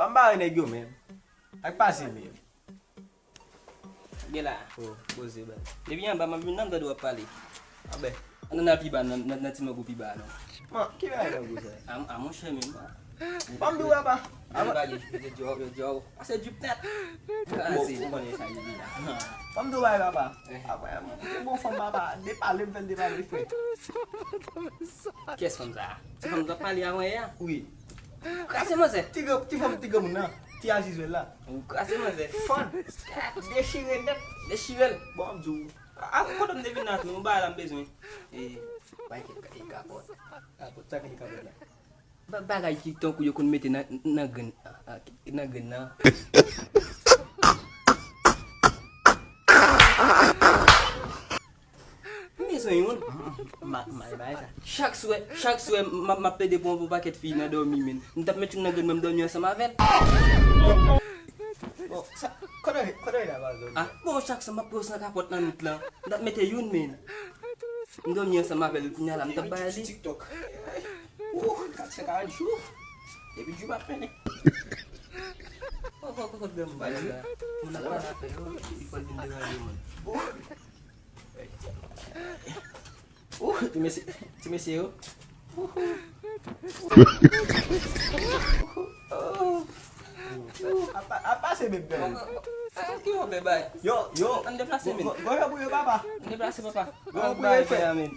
Amba negyo men. Ak pase men. Gela. Oh, boze ben. Debi yamba mabinam da do pale. Abe. Ana piba na tima go piba no. Ma, ki va la boze? Amon cheme ba. Bam do ba. Aba jo. Ase jupnet. Ase Bon, sa yi la. bam do ba ba. Aba, bon fam ba. De parler vel de parler frère. Qu'est-ce comme ça? C'est comme ça parler à moi ya. Oui. Ase mo se. Ti fam mun na. Ti Aziz là. Ase mo se. Fun. Déchiré net. De chivel. Bon do. A ko dom de vinat mo ba la besoin. Ba ke kapot. Kapot sa ki kapot la. Bagay ki ton ku yo kon mette na gën na. Maison yon. Ma ça. Chaque souhait m'a pédé pour paquet fille na dormi men. M'tap mettre na gën même dormir ensemble avec. Bon, ça kodo la ba zo. Ah, bon chaque fois m'a pose na capote na nit là. M'tap mettre yon men. Dormir ensemble avec ñala m'tap bali. TikTok. Oh, c'est quand même chaud. Et puis tu vas prendre. Ko dem bali la. Mon na pas fait il faut venir de la Tu me sais où? Apa c'est bébé? Qui va bébé? Yo, On déplace men. go ya bouyo papa. On déplace papa. Go Bye bouyo fait. men.